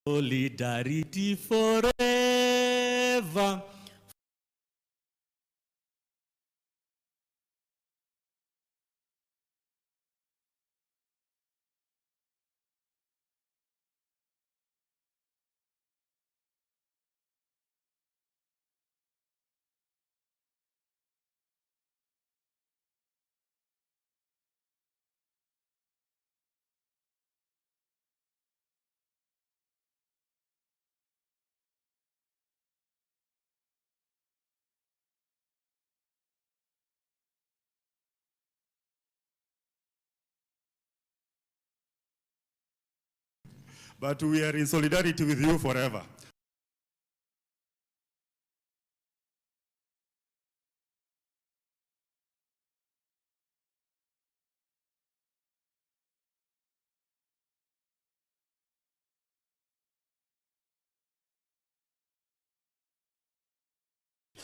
Solidarity forever. But we are in solidarity with you forever.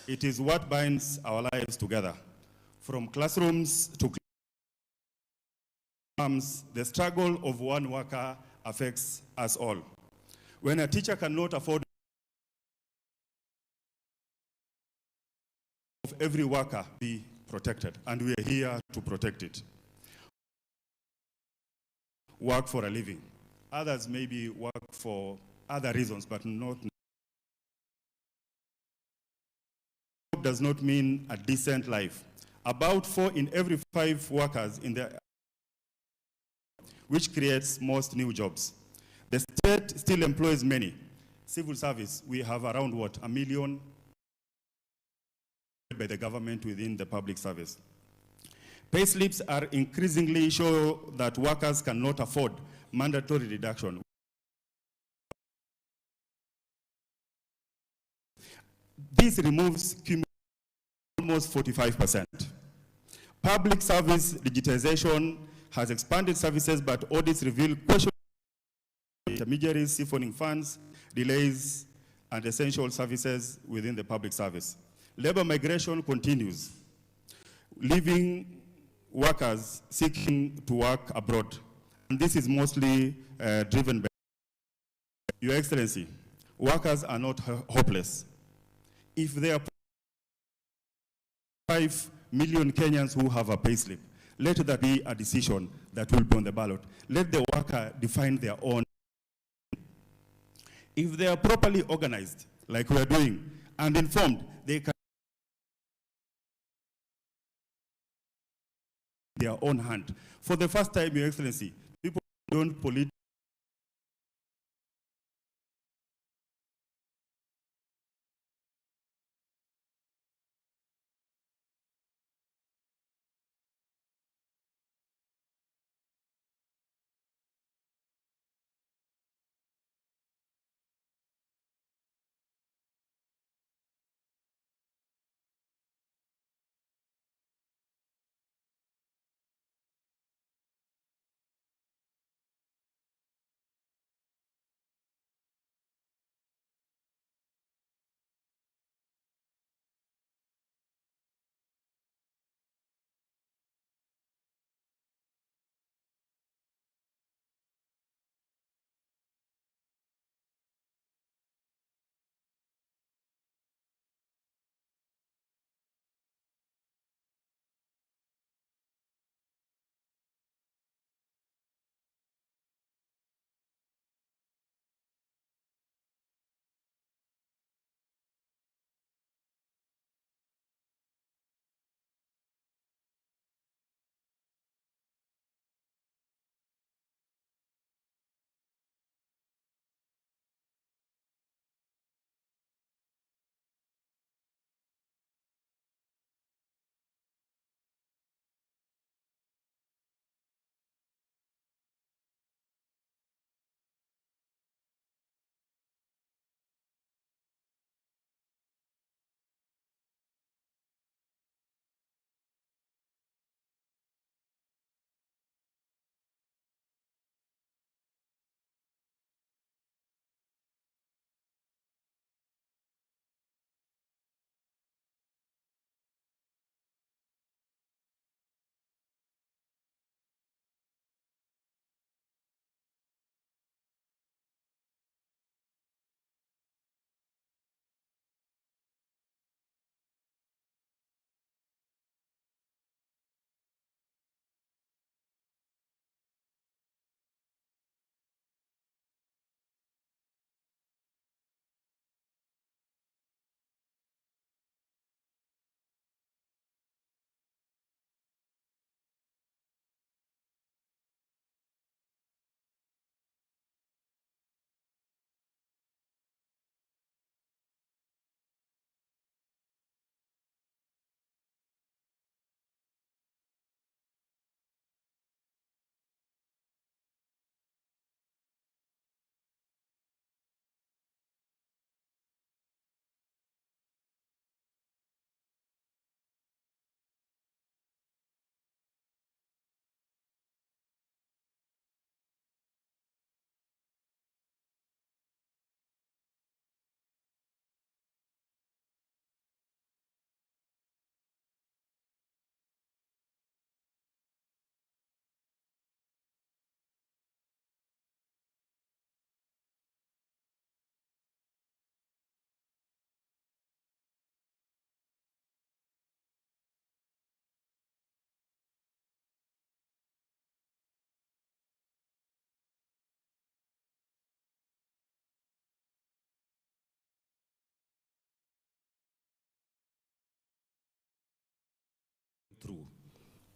It is what binds our lives together. From classrooms to farms, the struggle of one worker affects us all. When a teacher cannot afford of every worker be protected, and we are here to protect it. Work for a living. Others maybe work for other reasons, but not. Does not mean a decent life. About 4 in every 5 workers in the which creates most new jobs. The state still employs many. Civil service, we have around what, 1 million by the government within the public service. Payslips are increasingly show that workers cannot afford mandatory reduction. This removes almost 45%. Public service digitization has expanded services, but audits reveal questions intermediaries, siphoning funds, delays, and essential services within the public service. Labor migration continues, leaving workers seeking to work abroad. And this is mostly driven by Your Excellency. Workers are not hopeless. If there are 5 million Kenyans who have a payslip, let that be a decision that will be on the ballot. Let the worker define their own. If they are properly organized, like we are doing, and informed, they can their own hand. For the first time, Your Excellency, people don't politically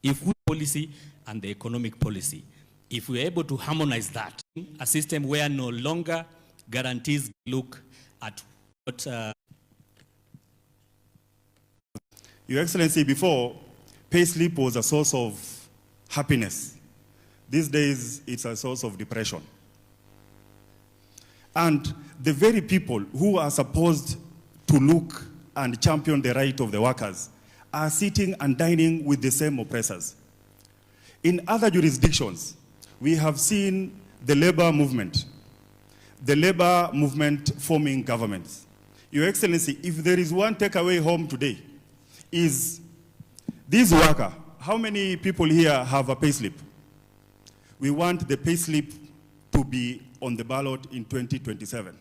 If we policy and the economic policy, if we're able to harmonize that, a system where no longer guarantees look at what... Your Excellency, before, payslip was a source of happiness. These days, it's a source of depression. And the very people who are supposed to look and champion the right of the workers are sitting and dining with the same oppressors. In other jurisdictions, we have seen the labor movement forming governments. Your Excellency, if there is one takeaway home today, is this worker. How many people here have a payslip? We want the payslip to be on the ballot in 2027.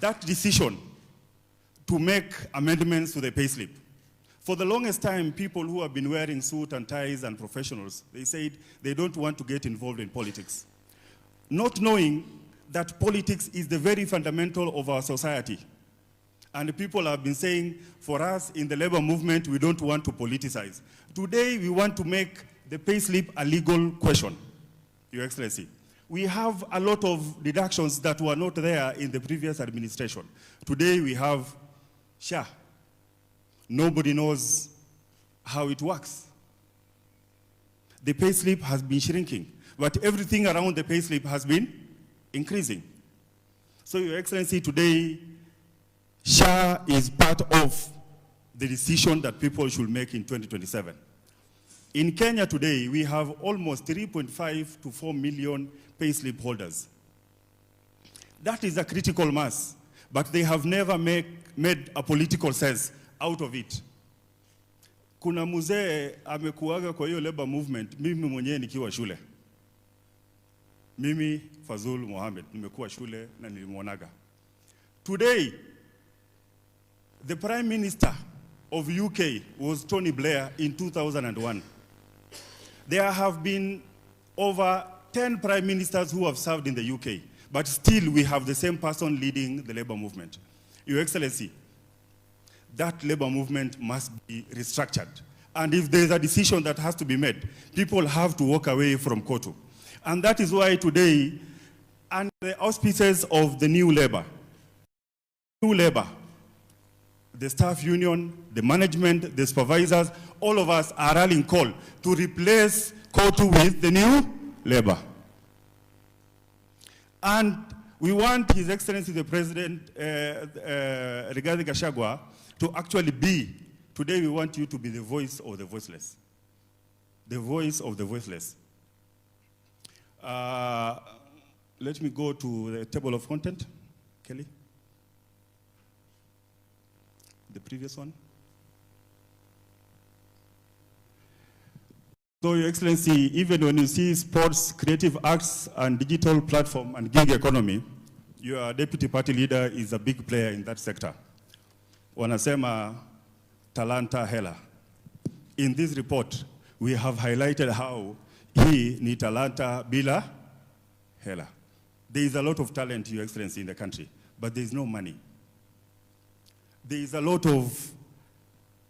That decision to make amendments to the payslip. For the longest time, people who have been wearing suit and ties and professionals, they said they don't want to get involved in politics. Not knowing that politics is the very fundamental of our society. And people have been saying, for us in the labor movement, we don't want to politicize. Today, we want to make the payslip a legal question, Your Excellency. We have a lot of deductions that were not there in the previous administration. Today, we have SHA. Nobody knows how it works. The payslip has been shrinking, but everything around the payslip has been increasing. So, Your Excellency, today, SHA is part of the decision that people should make in 2027. In Kenya today, we have almost 3.5 to 4 million payslip holders. That is a critical mass, but they have never made a political sense out of it. Kuna mzee amekuaga kwa hiyo labor movement, mimi mwenyewe nikiwa shule. Mimi Fazul Mohammed, nimekuwa shule na nilimwonaga. Today, the Prime Minister of UK was Tony Blair in 2001. There have been over 10 prime ministers who have served in the UK, but still we have the same person leading the labor movement. Your Excellency, that labor movement must be restructured. And if there's a decision that has to be made, people have to walk away from Kotu. And that is why today, under the auspices of the new labor, the staff union, the management, the supervisors, all of us are rallying call to replace Kotu with the new labor. And we want His Excellency the President, regarding Gachagua, to actually be, today we want you to be the voice of the voiceless. The voice of the voiceless. Let me go to the table of content, Kelly. The previous one. So, Your Excellency, even when you see sports, creative arts, and digital platform and gig economy, your deputy party leader is a big player in that sector. Wanasema talanta hela. In this report, we have highlighted how he ni talanta bila hela. There is a lot of talent, Your Excellency, in the country, but there is no money. There is a lot of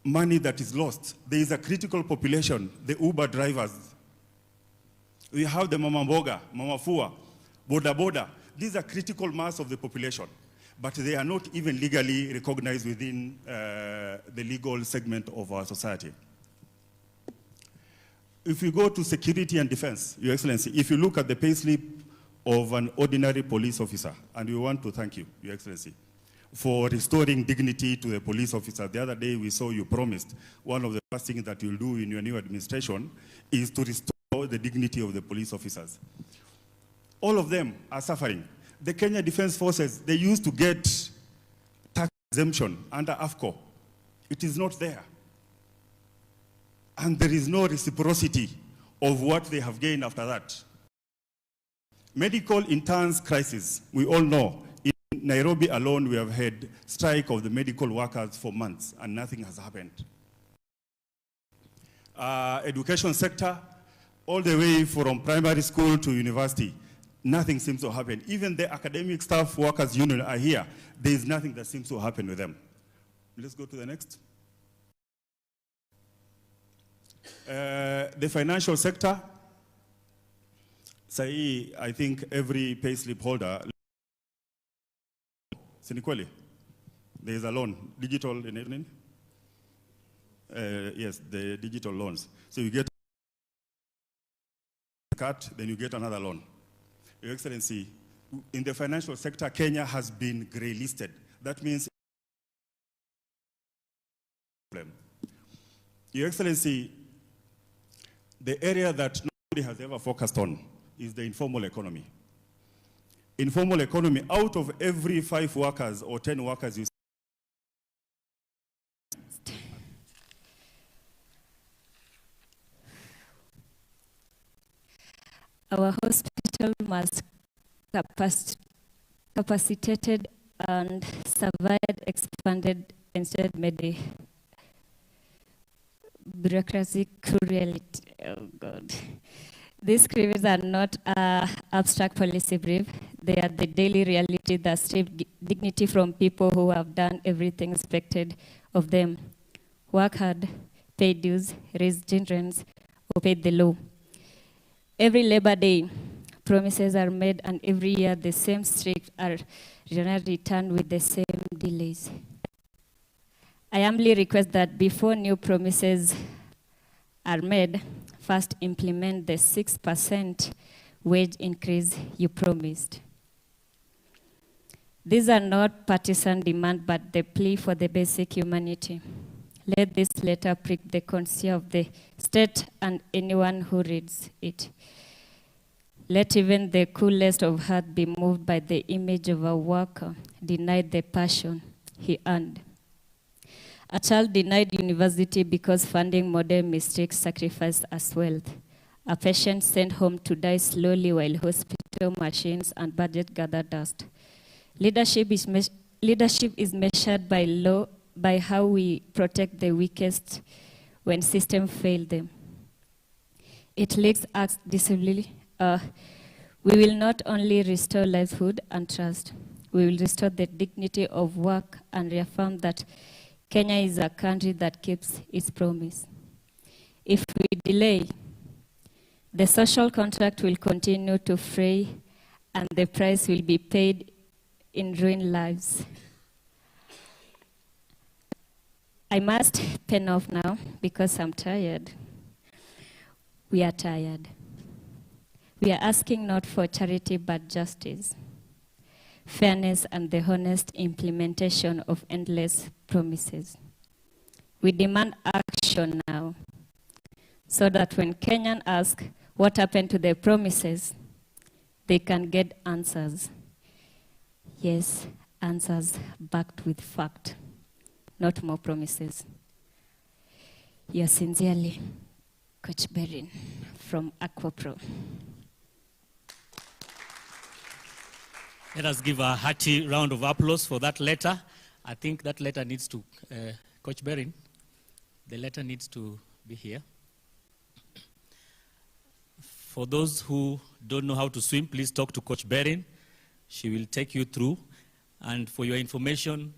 money that is lost. There is a critical population, the Uber drivers. We have the Mama Mboga, Mama Fua, Boda Boda. These are critical mass of the population, but they are not even legally recognized within the legal segment of our society. If we go to security and defense, Your Excellency, if you look at the payslip of an ordinary police officer, and we want to thank you, Your Excellency, for restoring dignity to the police officer. The other day we saw you promised one of the first things that you'll do in your new administration is to restore the dignity of the police officers. All of them are suffering. The Kenya Defense Forces, they used to get tax exemption under AFCO. It is not there. And there is no reciprocity of what they have gained after that. Medical interns crisis, we all know. Nairobi alone, we have had strike of the medical workers for months, and nothing has happened. Education sector, all the way from primary school to university, nothing seems to happen. Even the academic staff workers union are here. There is nothing that seems to happen with them. Let's go to the next. The financial sector. I think every payslip holder, Sinikweli, there is a loan, digital enabling. Yes, the digital loans. So you get a cut, then you get another loan. Your Excellency, in the financial sector, Kenya has been grey listed. That means, Your Excellency, the area that nobody has ever focused on is the informal economy. Informal economy, out of every 5 workers or 10 workers you see, our hospital must capacitated and survived, expanded, instead made a bureaucracy cruelty. Oh God. These creeds are not abstract policy brief. They are the daily reality that strips dignity from people who have done everything expected of them. Work hard, pay dues, raise children, obey the law. Every Labor Day, promises are made, and every year the same streaks are returned with the same delays. I humbly request that before new promises are made, first implement the 6% wage increase you promised. These are not partisan demands, but the plea for the basic humanity. Let this letter prick the conscience of the state and anyone who reads it. Let even the coolest of heart be moved by the image of a worker denied the passion he earned. A child denied university because funding model mistakes sacrificed as wealth. A patient sent home to die slowly while hospital machines and budget gather dust. Leadership is measured by law, by how we protect the weakest when systems fail them. It leaks acts decisively. We will not only restore livelihood and trust, we will restore the dignity of work and reaffirm that Kenya is a country that keeps its promise. If we delay, the social contract will continue to fray and the price will be paid in ruined lives. I must pen off now because I'm tired. We are tired. We are asking not for charity but justice, fairness, and the honest implementation of endless promises. We demand action now so that when Kenyans ask what happened to their promises, they can get answers. Yes, answers backed with fact, not more promises. Yours sincerely, Coach Berin from AquaPro. Let us give a hearty round of applause for that letter. I think that letter needs to, Coach Berin, the letter needs to be here. For those who don't know how to swim, please talk to Coach Berin. She will take you through. And for your information,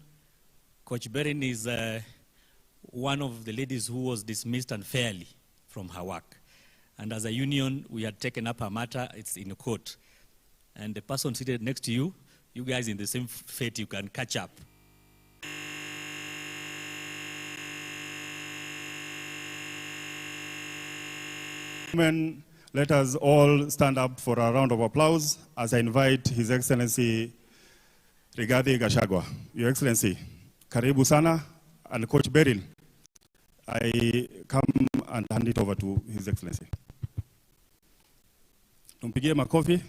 Coach Berin is one of the ladies who was dismissed unfairly from her work. And as a union, we had taken up her matter. It's in court. And the person seated next to you, you guys in the same fate, you can catch up. Let us all stand up for a round of applause as I invite His Excellency Rigathi Gachagua. Your Excellency, karibu sana, and Coach Beryl, I come and hand it over to His Excellency. Tumpigie makofi.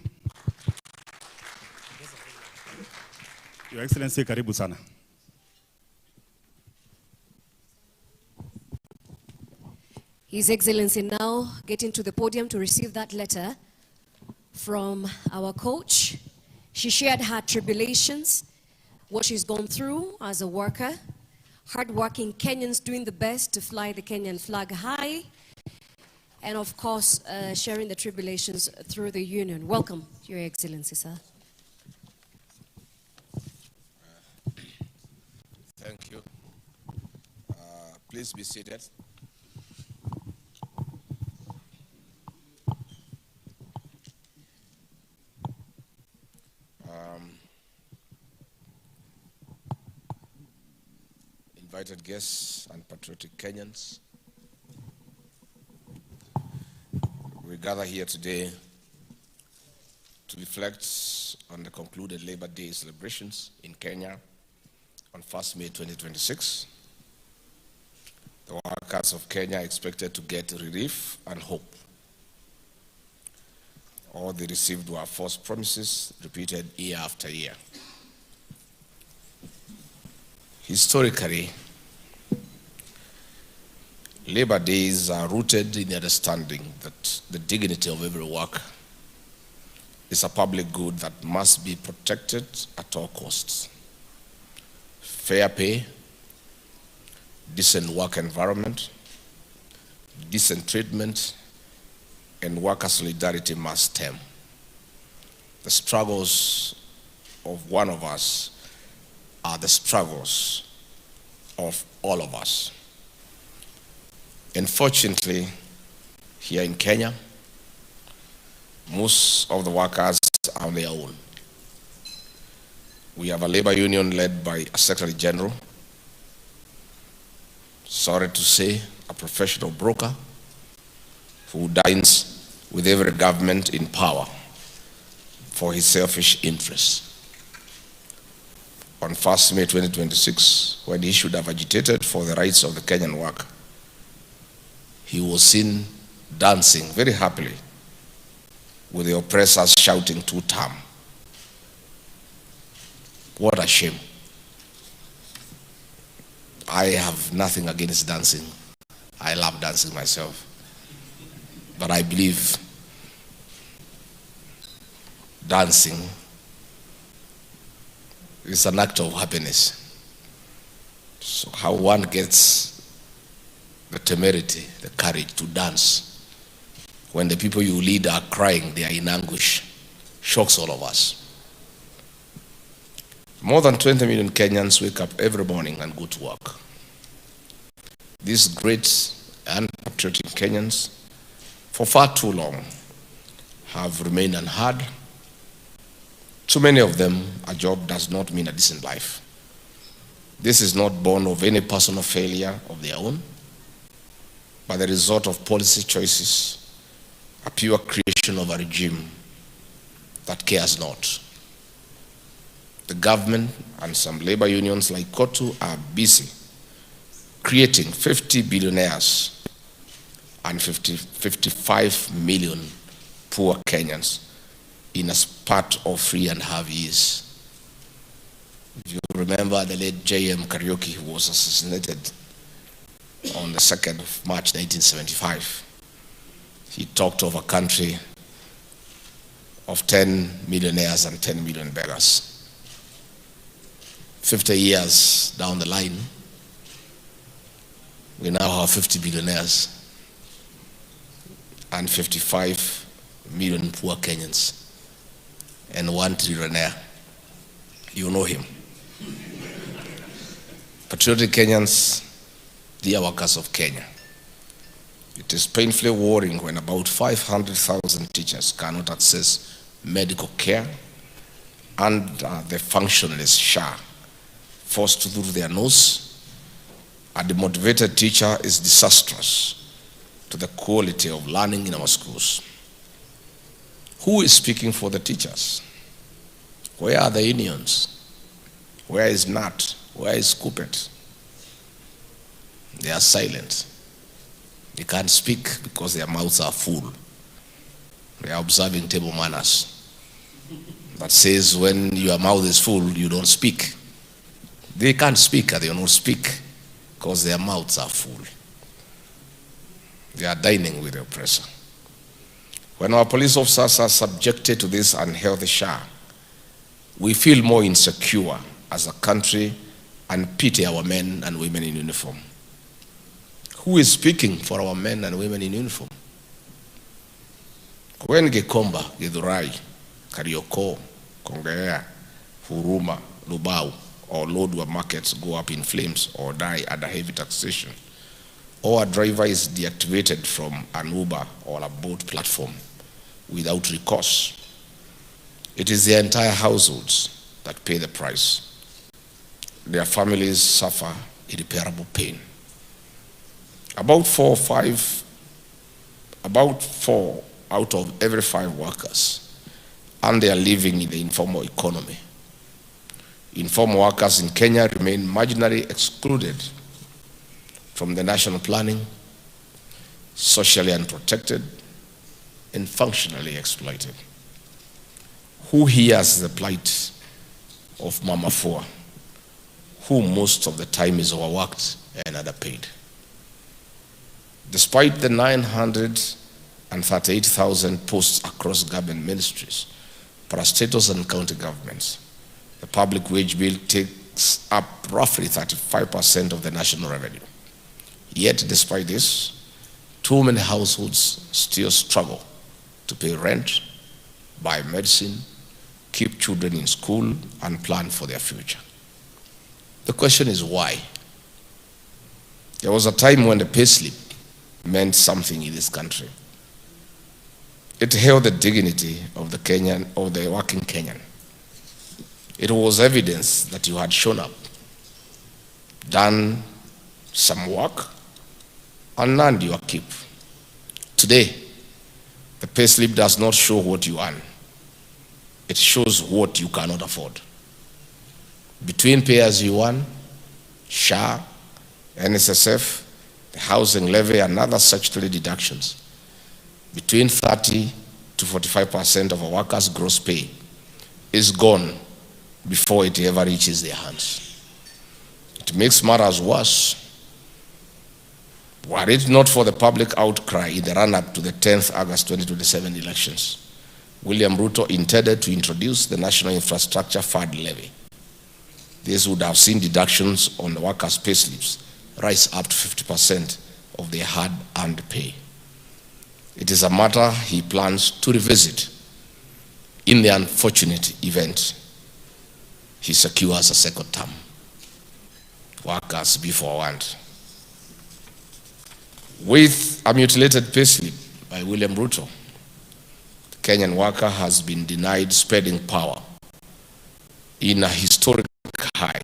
Your Excellency, karibu sana. His Excellency now getting to the podium to receive that letter from our coach. She shared her tribulations, what she's gone through as a worker, hardworking Kenyans doing the best to fly the Kenyan flag high. and of course, sharing the tribulations through the union. Welcome, Your Excellency, sir. Thank you. Please be seated. Invited guests and patriotic Kenyans, we gather here today to reflect on the concluded Labor Day celebrations in Kenya on 1st May 2026. The workers of Kenya are expected to get relief and hope. All they received were false promises repeated year after year. Historically, Labor Days are rooted in the understanding that the dignity of every worker is a public good that must be protected at all costs. Fair pay, decent work environment, decent treatment, and worker solidarity must stem. The struggles of one of us are the struggles of all of us. Unfortunately, here in Kenya, most of the workers are on their own. We have a labor union led by a Secretary General, sorry to say, a professional broker who dines with every government in power for his selfish interests. On 1st May 2026, when he should have agitated for the rights of the Kenyan worker, he was seen dancing very happily with the oppressors shouting "two term." What a shame. I have nothing against dancing. I love dancing myself. But I believe dancing is an act of happiness. So how one gets the temerity, the courage to dance when the people you lead are crying, they are in anguish, shocks all of us. More than 20 million Kenyans wake up every morning and go to work. These great and patriotic Kenyans, for far too long, have remained unheard. To many of them, a job does not mean a decent life. This is not born of any personal failure of their own, but the result of policy choices, a pure creation of a regime that cares not. The government and some labor unions like KOTU are busy creating 50 billionaires and 55 million poor Kenyans in a spat of 3.5 years. If you remember the late J.M. Kariuki, who was assassinated on the 2nd of March 1975, he talked of a country of 10 millionaires and 10 million beggars. 50 years down the line, we now have 50 billionaires and 55 million poor Kenyans and 1 trillionaire. You know him. Patriotic Kenyans, dear workers of Kenya, it is painfully worrying when about 500,000 teachers cannot access medical care and the functionalist SHA forced through their nose. A demotivated teacher is disastrous to the quality of learning in our schools. Who is speaking for the teachers? Where are the unions? Where is NAT? Where is Kupet? They are silent. They can't speak because their mouths are full. They are observing table manners that says when your mouth is full, you don't speak. They can't speak or they don't speak because their mouths are full. They are dining with the oppressor. When our police officers are subjected to this unhealthy SHA, we feel more insecure as a country and pity our men and women in uniform. Who is speaking for our men and women in uniform? When Gikomba, Githurai, Karioko, Kongea, Huruma, Lubao, or Lodwar markets go up in flames or die under heavy taxation, or a driver is deactivated from an Uber or a boat platform without recourse, it is their entire households that pay the price. Their families suffer irreparable pain. About 4 out of every 5 workers earn their living in the informal economy. Informal workers in Kenya remain marginally excluded from the national planning, socially unprotected, and functionally exploited. Who hears the plight of Mama Fua, who most of the time is overworked and underpaid? Despite the 938,000 posts across government ministries, parastatals and county governments, the public wage bill takes up roughly 35% of the national revenue. Yet, despite this, too many households still struggle to pay rent, buy medicine, keep children in school, and plan for their future. The question is why? There was a time when the payslip meant something in this country. It held the dignity of the Kenyan, or the working Kenyan. It was evidence that you had shown up, done some work, and earned your keep. Today, the payslip does not show what you earn. It shows what you cannot afford. Between pay as you earn, SHA, NSSF, the housing levy, and other statutory deductions, between 30 to 45% of a worker's gross pay is gone before it ever reaches their hands. It makes matters worse. Were it not for the public outcry in the run-up to the 10th August 2027 elections, William Ruto intended to introduce the National Infrastructure Fund levy. This would have seen deductions on the workers' payslips rise up to 50% of their hard-earned pay. It is a matter he plans to revisit in the unfortunate event he secures a second term. Workers be forewarned. With a mutilated payslip by William Ruto, the Kenyan worker has been denied spending power in a historic high.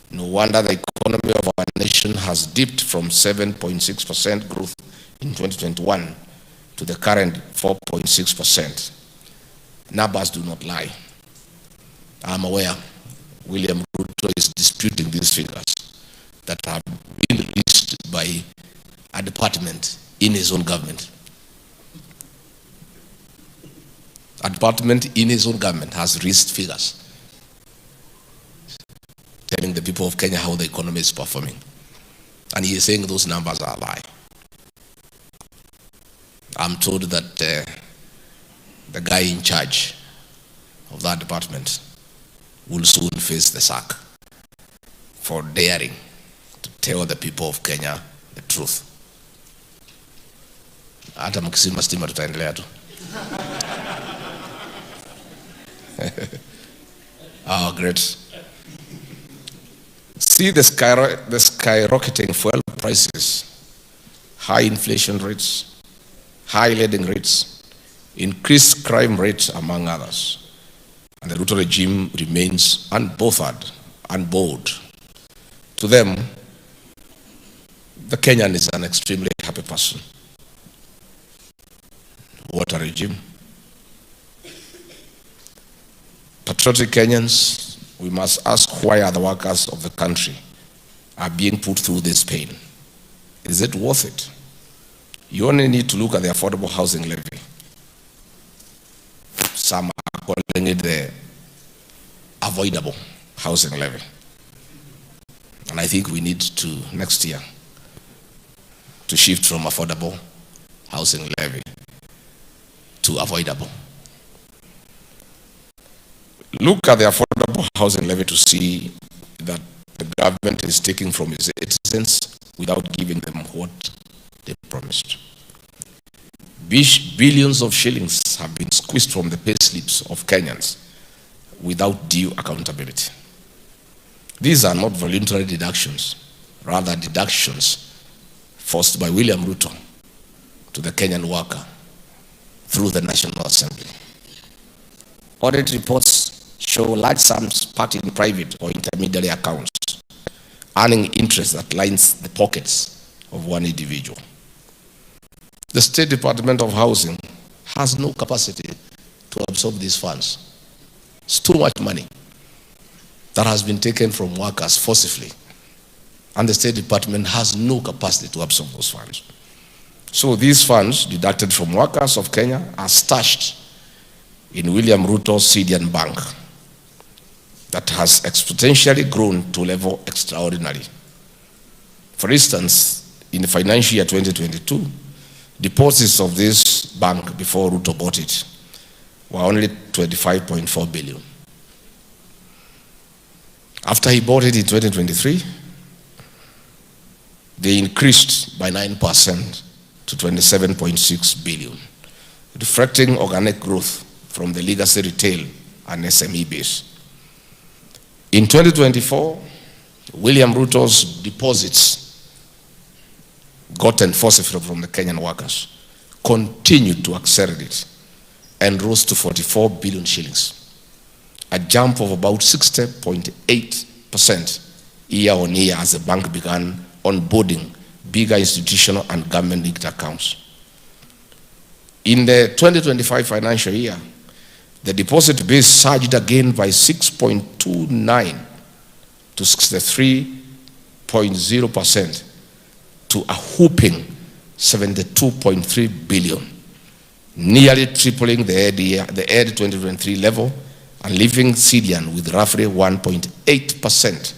No wonder the economy of our nation has dipped from 7.6% growth in 2021 to the current 4.6%. Numbers do not lie. I'm aware William Ruto is disputing these figures that have been released by a department in his own government. A department in his own government has released figures telling the people of Kenya how the economy is performing. And he is saying those numbers are a lie. I'm told that the guy in charge of that department will soon face the sack for daring to tell the people of Kenya the truth. Hata mkisema stima tutaendelea tu. Oh, great. See the skyrocketing fuel prices, high inflation rates, high lending rates, increased crime rates, among others. And the Ruto regime remains unbothered, unbored. To them, the Kenyan is an extremely happy person. What a regime. Patriotic Kenyans, we must ask why other workers of the country are being put through this pain. Is it worth it? You only need to look at the affordable housing levy. Some are calling it the avoidable housing levy. And I think we need to, next year, to shift from affordable housing levy to avoidable. Look at the affordable housing levy to see that the government is taking from its citizens without giving them what they promised. Billions of shillings have been squeezed from the pay slips of Kenyans without due accountability. These are not voluntary deductions, rather deductions forced by William Ruto to the Kenyan worker through the National Assembly. Audit reports show large sums parked in private or intermediary accounts, earning interest that lines the pockets of one individual. The State Department of Housing has no capacity to absorb these funds. It's too much money that has been taken from workers forcibly, and the State Department has no capacity to absorb those funds. So these funds deducted from workers of Kenya are stashed in William Ruto's Sydian Bank that has exponentially grown to a level extraordinary. For instance, in the financial year 2022, deposits of this bank before Ruto bought it were only 25.4 billion. After he bought it in 2023, they increased by 9% to 27.6 billion, reflecting organic growth from the legacy retail and SME base. In 2024, William Ruto's deposits gotten forcibly from the Kenyan workers continued to accelerate and rose to 44 billion shillings, a jump of about 60.8% year on year as the bank began onboarding bigger institutional and government-linked accounts. In the 2025 financial year, the deposit base surged again by 6.29 to 63.0% to a whopping 72.3 billion, nearly tripling the ED 2023 level and leaving Sydian with roughly 1.8%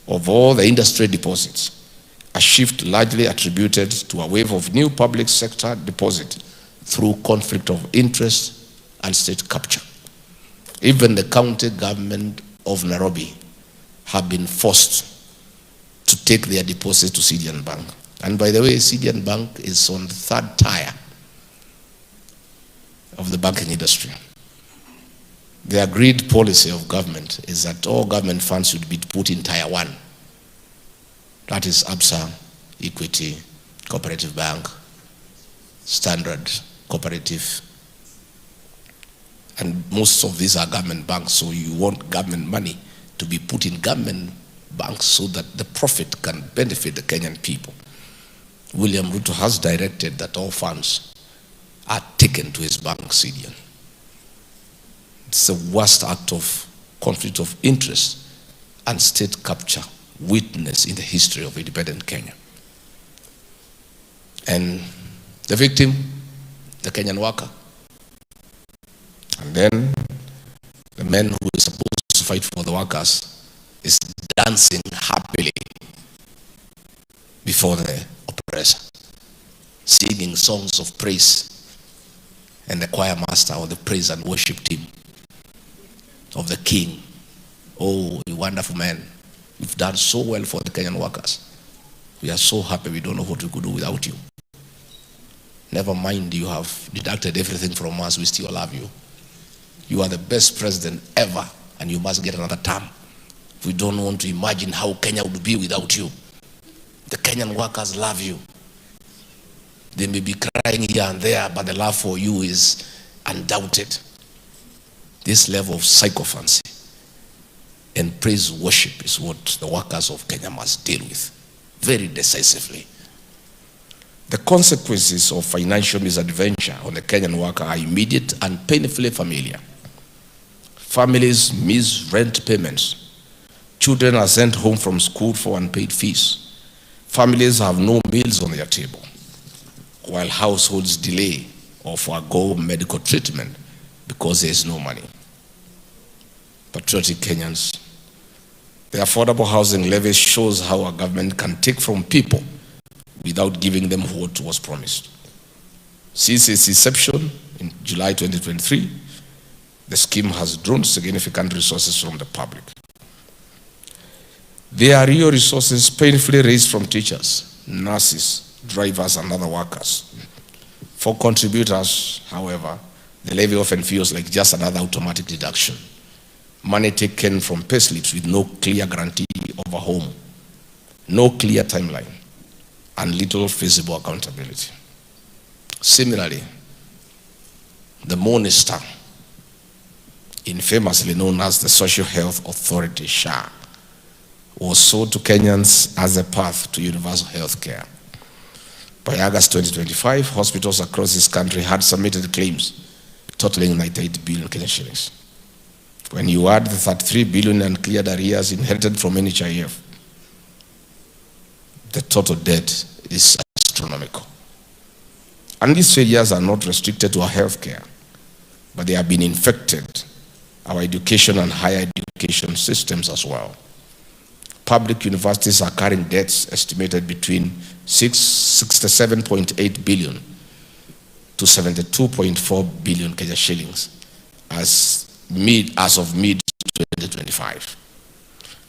of all the industry deposits, a shift largely attributed to a wave of new public sector deposit through conflict of interest and state capture. Even the county government of Nairobi have been forced to take their deposits to Sydian Bank. And by the way, Sydian Bank is on the third tier of the banking industry. The agreed policy of government is that all government funds should be put in tier 1. That is ABSA, Equity, Cooperative Bank, Standard, Cooperative. And most of these are government banks, so you want government money to be put in government banks so that the profit can benefit the Kenyan people. William Ruto has directed that all funds are taken to his bank, Sydian. It's the worst act of conflict of interest and state capture witnessed in the history of independent Kenya. And the victim, the Kenyan worker. And then the man who is supposed to fight for the workers is dancing happily before the oppressor, singing songs of praise, and the choir master or the praise and worship team of the king. Oh, you wonderful man. You've done so well for the Kenyan workers. We are so happy, we don't know what we could do without you. Never mind, you have deducted everything from us, we still love you. You are the best president ever, and you must get another term. We don't want to imagine how Kenya would be without you. The Kenyan workers love you. They may be crying here and there, but the love for you is undoubted. This level of sycophancy and praise worship is what the workers of Kenya must deal with very decisively. The consequences of financial misadventure on the Kenyan worker are immediate and painfully familiar. Families miss rent payments. Children are sent home from school for unpaid fees. Families have no meals on their table, while households delay or forego medical treatment because there is no money. Patriotic Kenyans, the affordable housing levy shows how a government can take from people without giving them what was promised. Since its inception in July 2023, the scheme has drawn significant resources from the public. There are real resources painfully raised from teachers, nurses, drivers, and other workers. For contributors, however, the levy often feels like just another automatic deduction. Money taken from payslips with no clear guarantee of a home, no clear timeline, and little feasible accountability. Similarly, the Morning Star, infamously known as the Social Health Authority, SHA, was sold to Kenyans as a path to universal health care. By August 2025, hospitals across this country had submitted claims totaling 98 billion Kenyan shillings. When you add the 33 billion uncleared arrears inherited from NHIF, the total debt is astronomical. And these failures are not restricted to our healthcare, but they have been infected our education and higher education systems as well. Public universities are carrying debts estimated between 67.8 billion to 72.4 billion Kenya shillings as of mid-2025.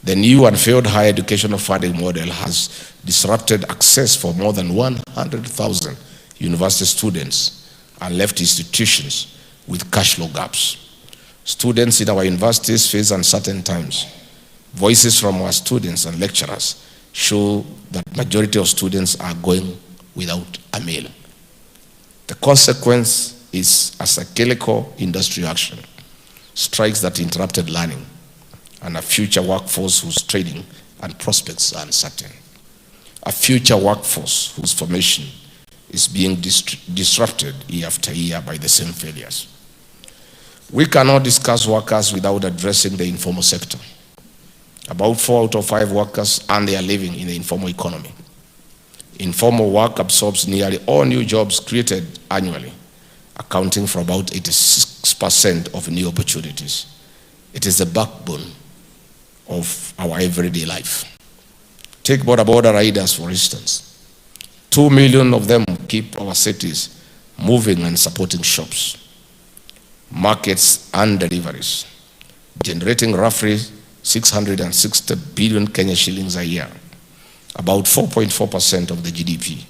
The new and failed higher educational funding model has disrupted access for more than 100,000 university students and left institutions with cash flow gaps. Students in our universities face uncertain times. Voices from our students and lecturers show that majority of students are going without a meal. The consequence is a cyclical industry action, strikes that interrupted learning, and a future workforce whose training and prospects are uncertain. A future workforce whose formation is being disrupted year after year by the same failures. We cannot discuss workers without addressing the informal sector. About 4 out of 5 workers earn their living in the informal economy. Informal work absorbs nearly all new jobs created annually, accounting for about 86% of new opportunities. It is the backbone of our everyday life. Take border riders, for instance. 2 million of them keep our cities moving and supporting shops, markets, and deliveries, generating roughly 660 billion Kenya shillings a year, about 4.4% of the GDP.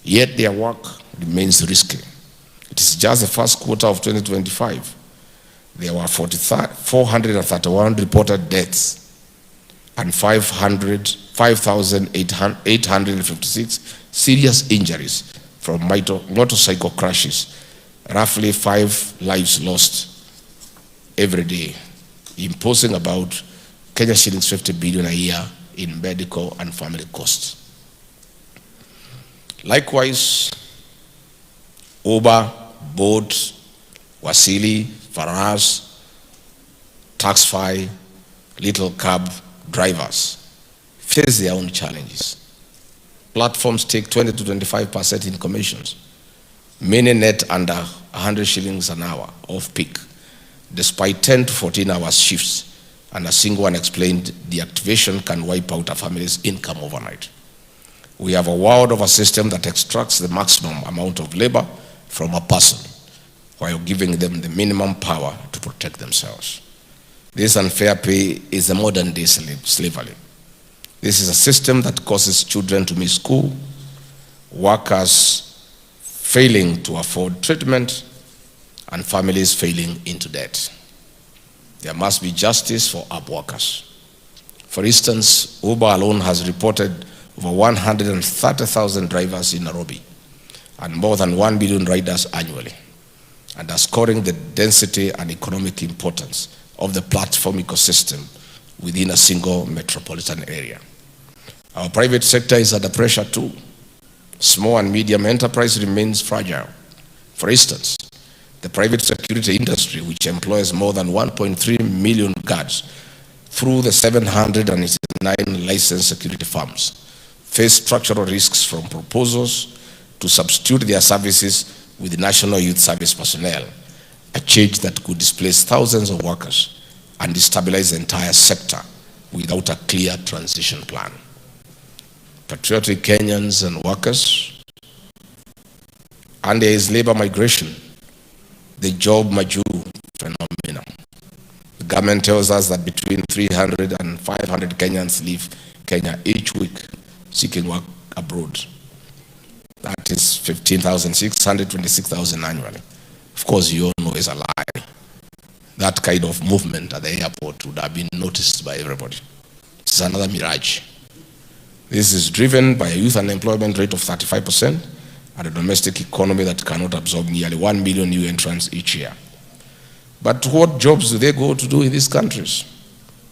Yet their work remains risky. It is just the first quarter of 2025. There were 431 reported deaths and 5,856 serious injuries from motorcycle crashes, roughly 5 lives lost every day, imposing about Kenya shillings 50 billion a year in medical and family costs. Likewise, Uber, Bolt, Wasili, Faras, Taxify, Little Cab drivers face their own challenges. Platforms take 20 to 25% in commissions. Many net under 100 shillings an hour off peak, despite 10 to 14 hours shifts, and a single unexplained deactivation can wipe out a family's income overnight. We have a world of a system that extracts the maximum amount of labor from a person while giving them the minimum power to protect themselves. This unfair pay is a modern day slavery. This is a system that causes children to miss school, workers failing to afford treatment, and families failing into debt. There must be justice for up workers. For instance, Uber alone has reported over 130,000 drivers in Nairobi and more than 1 billion riders annually, underscoring the density and economic importance of the platform ecosystem within a single metropolitan area. Our private sector is under pressure too. Small and medium enterprise remains fragile. For instance, the private security industry, which employs more than 1.3 million guards through the 789 licensed security firms, face structural risks from proposals to substitute their services with National Youth Service personnel, a change that could displace thousands of workers and destabilize the entire sector without a clear transition plan. Patriotic Kenyans and workers, and there is labor migration, the job majoo phenomenon. The government tells us that between 300 and 500 Kenyans leave Kenya each week seeking work abroad. That is 15,600, 26,000 annually. Of course, you all know it's a lie. That kind of movement at the airport would have been noticed by everybody. It's another mirage. This is driven by a youth unemployment rate of 35% and a domestic economy that cannot absorb nearly 1 million new entrants each year. But what jobs do they go to do in these countries?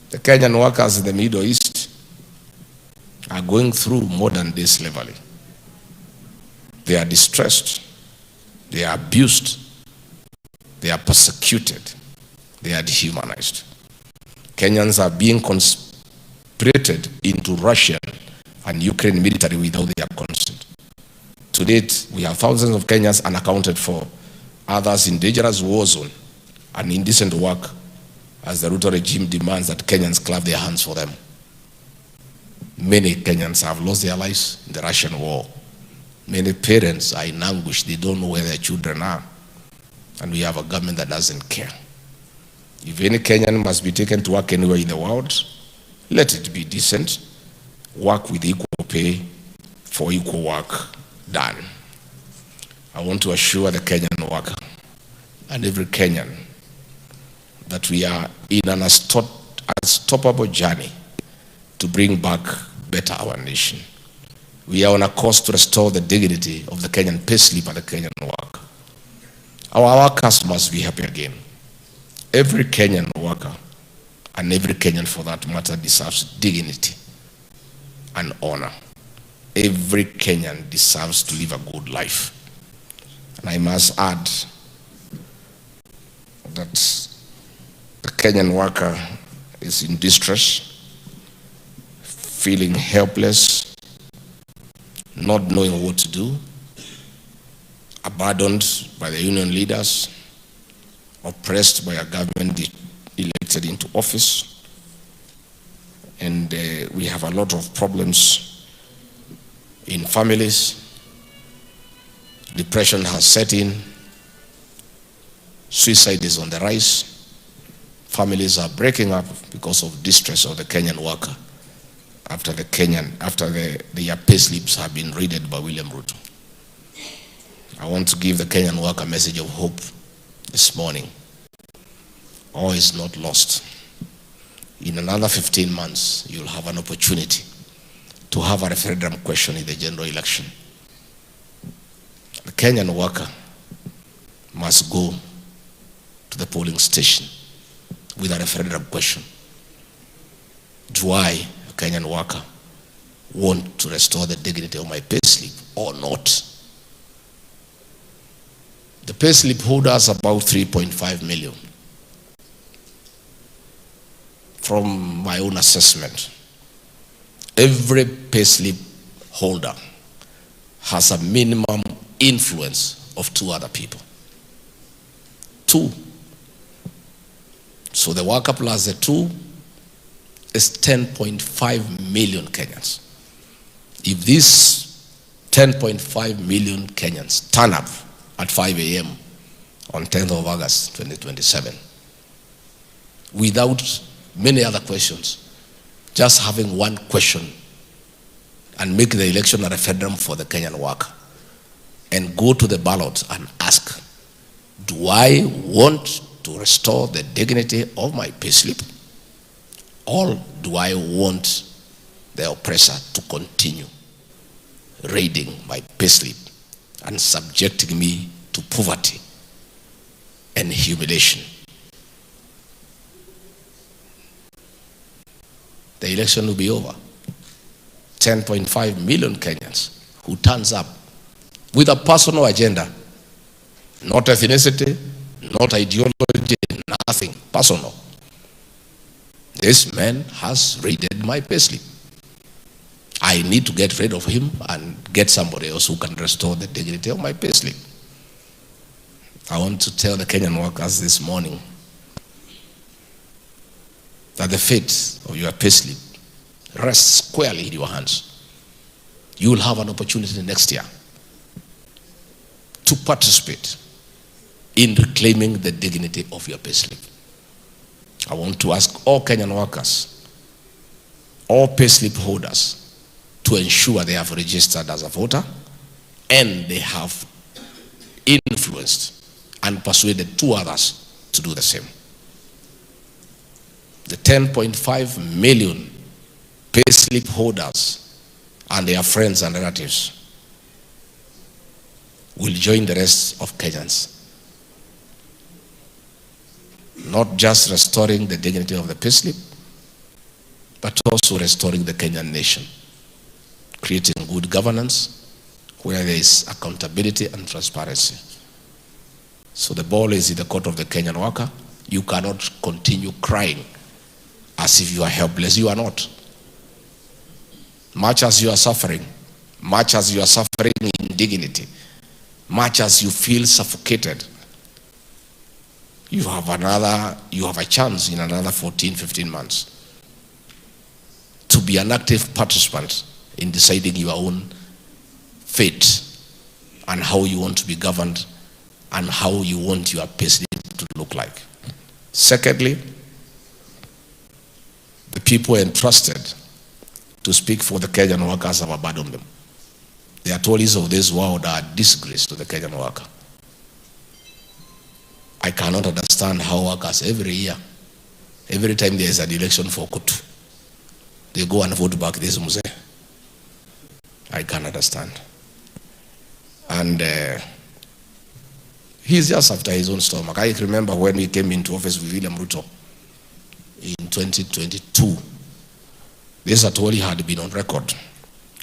The Kenyan workers in the Middle East are going through modern day slavery. They are distressed, they are abused, they are persecuted, they are dehumanized. Kenyans are being conscripted into Russian and Ukraine military without their consent. To date, we have thousands of Kenyans unaccounted for, others in dangerous war zone and indecent work as the Ruto regime demands that Kenyans clap their hands for them. Many Kenyans have lost their lives in the Russian war. Many parents are in anguish. They don't know where their children are. And we have a government that doesn't care. If any Kenyan must be taken to work anywhere in the world, let it be decent. Work with equal pay for equal work done. I want to assure the Kenyan worker and every Kenyan that we are in an unstoppable journey to bring back better our nation. We are on a course to restore the dignity of the Kenyan payslip and the Kenyan worker. Our workers must be happy again. Every Kenyan worker and every Kenyan for that matter deserves dignity and honor. Every Kenyan deserves to live a good life. And I must add that the Kenyan worker is in distress, feeling helpless, not knowing what to do, abandoned by the union leaders, oppressed by a government elected into office. And we have a lot of problems in families. Depression has set in. Suicide is on the rise. Families are breaking up because of distress of the Kenyan worker after their pay slips have been raided by William Ruto. I want to give the Kenyan worker a message of hope this morning. All is not lost. In another 15 months, you'll have an opportunity to have a referendum question in the general election. The Kenyan worker must go to the polling station with a referendum question. Do I, a Kenyan worker, want to restore the dignity of my payslip or not? The payslip holders about 3.5 million. From my own assessment, every payslip holder has a minimum influence of 2 other people. 2. So the worker plus the 2 is 10.5 million Kenyans. If these 10.5 million Kenyans turn up at 5 a.m. on 10th of August 2027, without many other questions, just having one question and make the election a referendum for the Kenyan worker and go to the ballot and ask, do I want to restore the dignity of my payslip, or do I want the oppressor to continue raiding my payslip and subjecting me to poverty and humiliation? The election will be over. 10.5 million Kenyans who turns up with a personal agenda, not ethnicity, not ideology, nothing, personal. This man has raided my payslip. I need to get rid of him and get somebody else who can restore the dignity of my payslip. I want to tell the Kenyan workers this morning that the fate of your payslip rests squarely in your hands. You will have an opportunity next year to participate in reclaiming the dignity of your payslip. I want to ask all Kenyan workers, all payslip holders, to ensure they have registered as a voter and they have influenced and persuaded two others to do the same. The 10.5 million payslip holders and their friends and relatives will join the rest of Kenyans. Not just restoring the dignity of the payslip, but also restoring the Kenyan nation, creating good governance where there is accountability and transparency. So the ball is in the court of the Kenyan worker. You cannot continue crying as if you are helpless. You are not. Much as you are suffering indignity, much as you feel suffocated, you have a chance in another 14, 15 months to be an active participant in deciding your own fate and how you want to be governed and how you want your payslip to look like. Secondly, the people entrusted to speak for the Kenyan workers have abandoned them. The authorities of this world are a disgrace to the Kenyan worker. I cannot understand how workers every year, every time there is an election for Kutu, they go and vote back this Muse. I can't understand. And he's just after his own stomach. I remember when we came into office with William Ruto in 2022, this Atwoli had been on record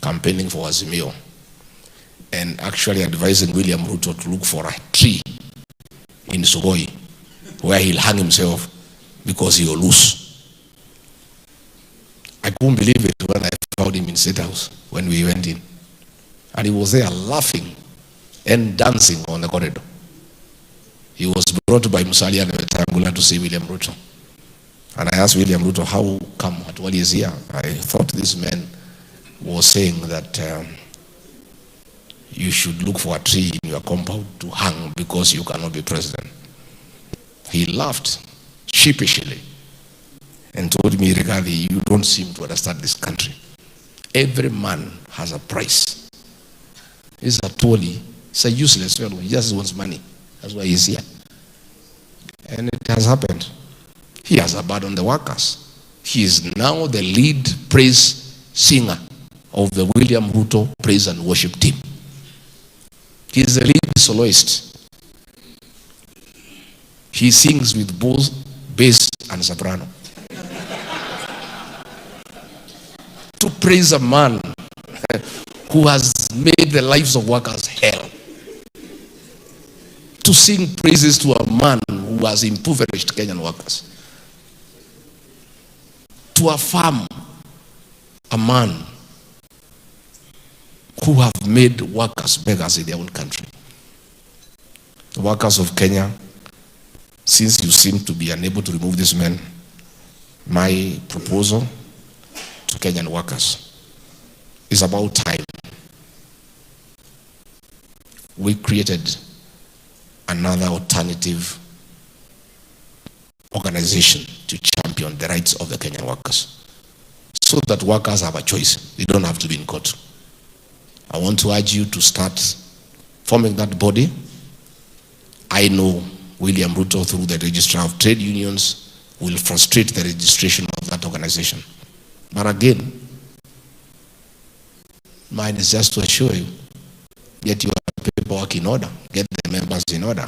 campaigning for Azimio and actually advising William Ruto to look for a tree in Sugoi where he'll hang himself because he will lose. I couldn't believe it when I found him in State House when we went in. And he was there laughing and dancing on the corridor. He was brought by Musalia and Wetangula to see William Ruto. And I asked William Ruto, how come Atwoli is here? I thought this man was saying that you should look for a tree in your compound to hang because you cannot be president. He laughed sheepishly and told me, Rigathi, you don't seem to understand this country. Every man has a price. He's Atwoli. He's a useless fellow. He just wants money. That's why he's here. And it has happened. He has abandoned the workers. He is now the lead praise singer of the William Ruto praise and worship team. He is the lead soloist. He sings with both bass and soprano. To praise a man who has made the lives of workers hell. To sing praises to a man who has impoverished Kenyan workers. To affirm a man who have made workers beggars in their own country. The workers of Kenya, since you seem to be unable to remove this man, my proposal to Kenyan workers is about time. We created another alternative organization to champion the rights of the Kenyan workers so that workers have a choice. They don't have to be in court. I want to urge you to start forming that body. I know William Ruto, through the Registrar of Trade Unions, will frustrate the registration of that organization. But again, mine is just to assure you, get your paperwork in order, get the members in order.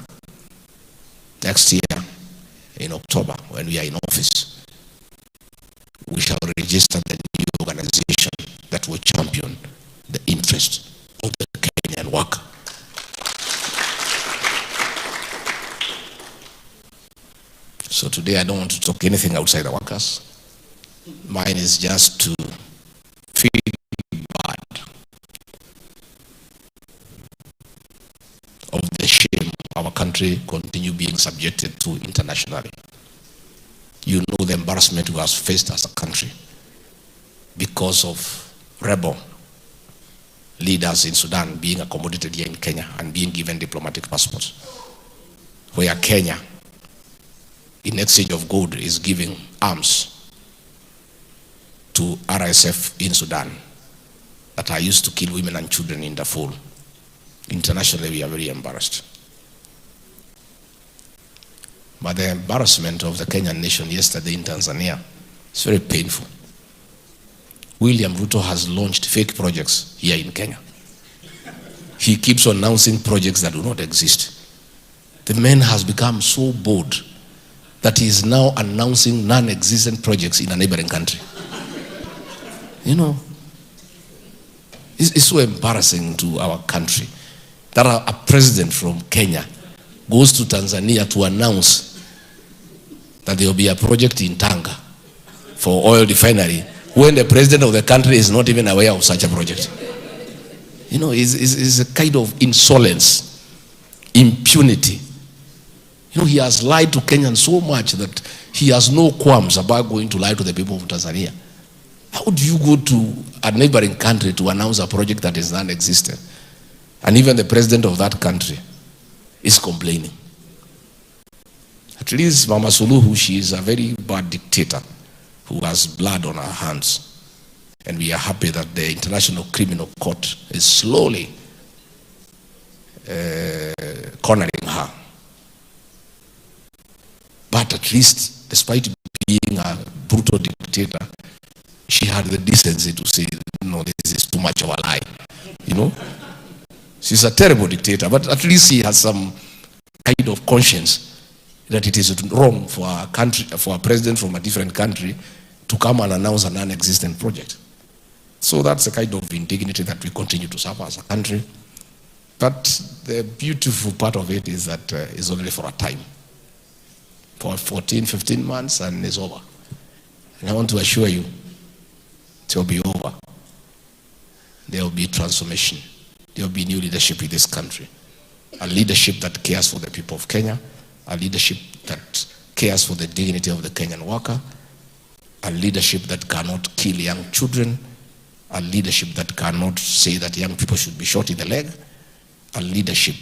Next year, in October, when we are in office, we shall register the new organization that will champion the interest of the Kenyan worker. So today I don't want to talk anything outside the workers. Mine is just to feel bad of the shame our country continue being subjected to internationally. You know the embarrassment we have faced as a country because of rebel leaders in Sudan being accommodated here in Kenya and being given diplomatic passports, where Kenya, in exchange of gold, is giving arms to RSF in Sudan that are used to kill women and children in Darfur. Internationally, we are very embarrassed. But the embarrassment of the Kenyan nation yesterday in Tanzania is very painful. William Ruto has launched fake projects here in Kenya. He keeps on announcing projects that do not exist. The man has become so bold that he is now announcing non-existent projects in a neighboring country. You know, it's so embarrassing to our country that a president from Kenya goes to Tanzania to announce that there will be a project in Tanga for oil refinery when the president of the country is not even aware of such a project. You know, it's a kind of insolence, impunity. You know, he has lied to Kenyans so much that he has no qualms about going to lie to the people of Tanzania. How do you go to a neighboring country to announce a project that is non-existent? And even the president of that country is complaining. At least Mama Suluhu, she is a very bad dictator who has blood on her hands. And we are happy that the International Criminal Court is slowly cornering her. But at least, despite being a brutal dictator, she had the decency to say, no, this is too much of a lie. You know? She's a terrible dictator, but at least she has some kind of conscience that it is wrong for a country, for a president from a different country to come and announce a non-existent project. So that's the kind of indignity that we continue to suffer as a country. But the beautiful part of it is that it's only for a time. For 14, 15 months and it's over. And I want to assure you, it will be over. There will be transformation. There will be new leadership in this country. A leadership that cares for the people of Kenya. A leadership that cares for the dignity of the Kenyan worker. A leadership that cannot kill young children. A leadership that cannot say that young people should be shot in the leg. A leadership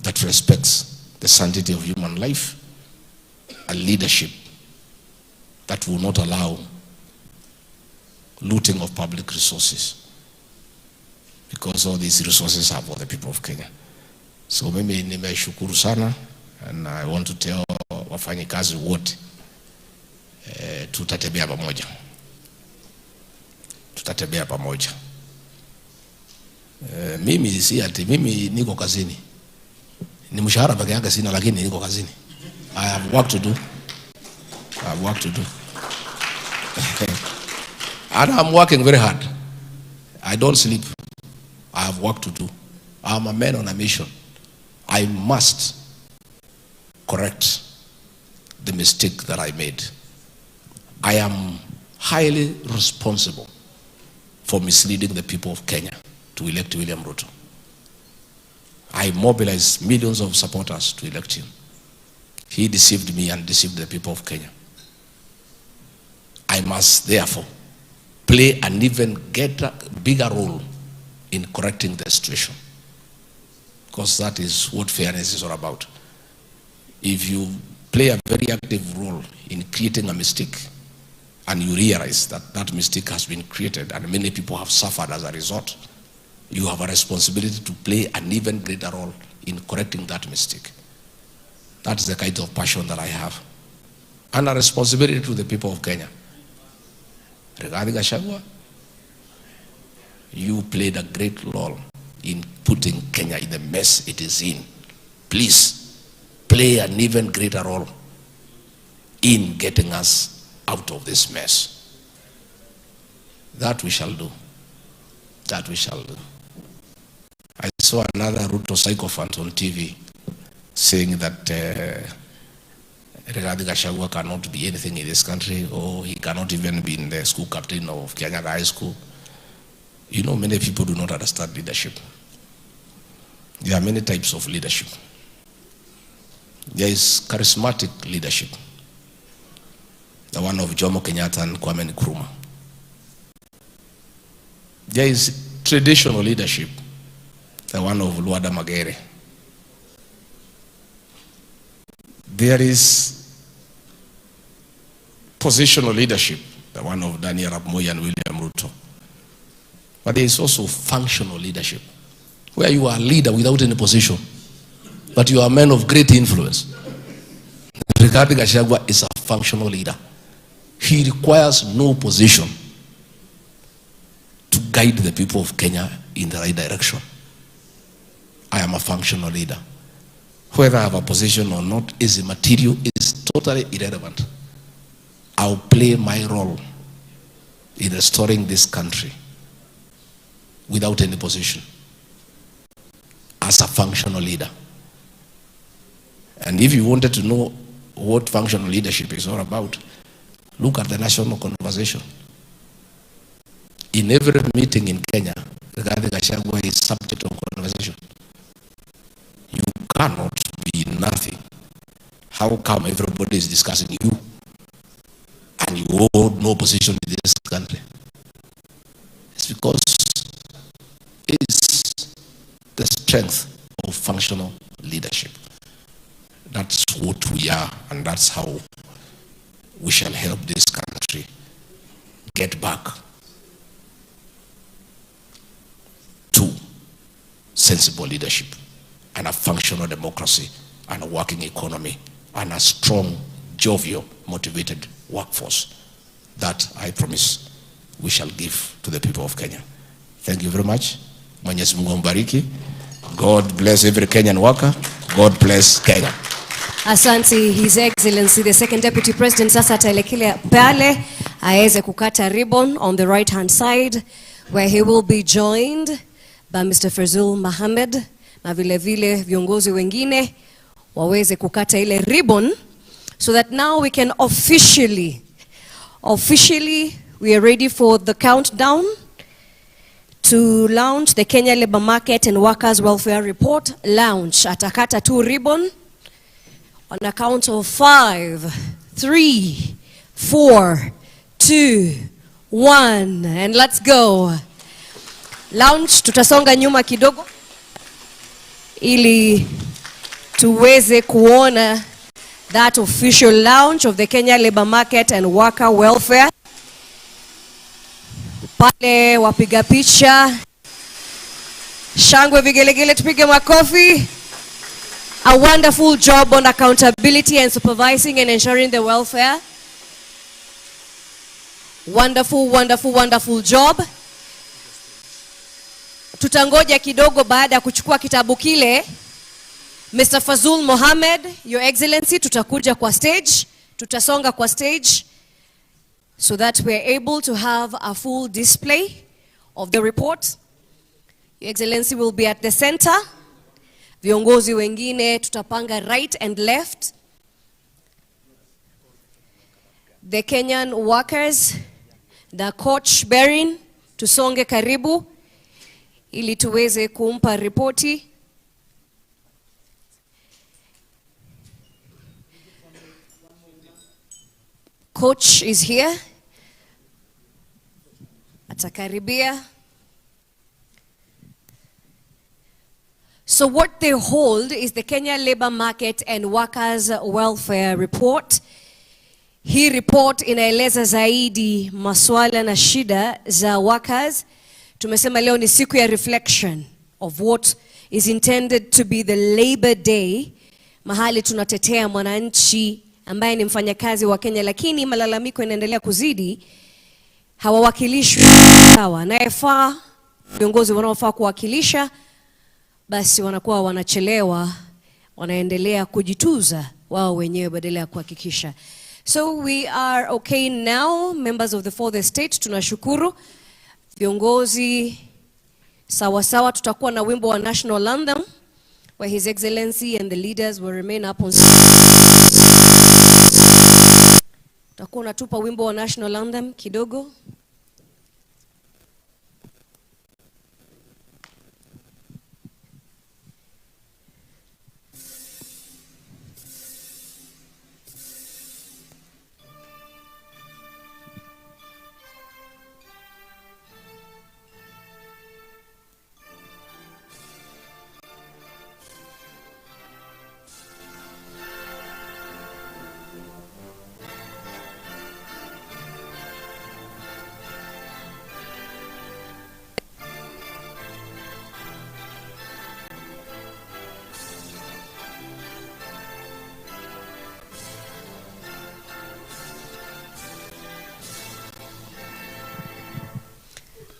that respects the sanctity of human life. A leadership that will not allow looting of public resources, because all these resources are for the people of Kenya. So mimi nimeshukuru sana, and I want to tell wafanyikazi wote tutatembea pamoja. Tutatembea pamoja. Mimi si ati mimi niko kazini. Ni mshahara peke yake sina, lakini niko kazini. I have work to do. I have work to do. And I'm working very hard. I don't sleep. I have work to do. I'm a man on a mission. I must correct the mistake that I made. I am highly responsible for misleading the people of Kenya to elect William Ruto. I mobilized millions of supporters to elect him. He deceived me and deceived the people of Kenya. I must therefore play an even bigger role in correcting the situation, because that is what fairness is all about. If you play a very active role in creating a mistake and you realize that that mistake has been created and many people have suffered as a result, you have a responsibility to play an even greater role in correcting that mistake. That's the kind of passion that I have, and a responsibility to the people of Kenya. Regarding Gachagua, you played a great role in putting Kenya in the mess it is in. Please play an even greater role in getting us out of this mess. That we shall do. That we shall do. I saw another Ruto sycophant on TV saying that regarding Gachagua cannot be anything in this country, or he cannot even be in the school captain of Kenyan High School. You know, many people do not understand leadership. There are many types of leadership. There is charismatic leadership, the one of Jomo Kenyatta and Kwame Nkrumah. There is traditional leadership, the one of Luada Magere. There is positional leadership, the one of Daniel Arap Moi and William Ruto. But there is also functional leadership, where you are a leader without any position, but you are a man of great influence. Rigathi Gachagua is a functional leader. He requires no position to guide the people of Kenya in the right direction. I am a functional leader. Whether I have a position or not is immaterial, is totally irrelevant. I'll play my role in restoring this country without any position as a functional leader. And if you wanted to know what functional leadership is all about, look at the national conversation. In every meeting in Kenya, Rigathi Gachagua is subject of conversation. You cannot be nothing. How come everybody is discussing you and you hold no position in this country? It's because it's the strength of functional leadership. That's what we are, and that's how we shall help this country get back to sensible leadership and a functional democracy and a working economy and a strong, jovial, motivated workforce that I promise we shall give to the people of Kenya. Thank you very much. Mwenyezi Mungu ambariki. God bless every Kenyan worker. God bless Kenya. Asante, His Excellency, the Second Deputy President. Sasa ataelekea pale aweze kukata ribbon on the right hand side, where he will be joined by Mr. Fazul Mohammed na vile vile viongozi wengine waweze kukata ile ribbon, so that now we can officially we are ready for the countdown to launch the Kenya Labor Market and Workers Welfare Report. Launch atakata tu ribbon on a count of 5, 3, 4, 2, 1, and let's go. Launch, tutasonga nyuma kidogo ili tuweze kuona that official launch of the Kenya Labor Market and Worker Welfare. Pale wapiga picha, shangwe, vigelegele, tupige makofi. A wonderful job on accountability and supervising and ensuring the welfare. Wonderful, wonderful, wonderful job. Tutangoja kidogo baada ya kuchukua kitabu kile. Mr. Fazul Mohammed, Your Excellency, tutakuja kwa stage, tutasonga kwa stage, so that we are able to have a full display of the report. Your Excellency will be at the center. Viongozi wengine tutapanga right and left. The Kenyan workers, the coach bearing, tusonge karibu ili tuweze kumpa ripoti. Coach is here. Atakaribia. So what they hold is the Kenya Labor Market and Workers Welfare Report. Hii report inaeleza zaidi maswala na shida za workers. Tumesema leo ni siku ya reflection of what is intended to be the Labor Day, mahali tunatetea mwananchi ambaye ni mfanyakazi wa Kenya, lakini malalamiko yanaendelea kuzidi, hawawakilishwi sawa. Nayefaa viongozi wanaofaa kuwakilisha basi wanakuwa wanachelewa, wanaendelea kujituza wao wenyewe badala ya kuhakikisha. So we are okay now, members of the fourth estate, tunashukuru. Viongozi sawa sawa, tutakuwa na wimbo wa national anthem where His Excellency and the leaders will remain up on. Tutakuwa natupa wimbo wa national anthem kidogo.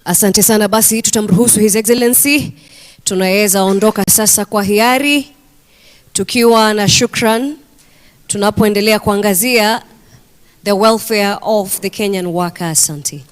Asante sana, basi tutamruhusu His Excellency. Tunaweza ondoka sasa kwa hiari tukiwa na shukran, tunapoendelea kuangazia the welfare of the Kenyan worker. Asante.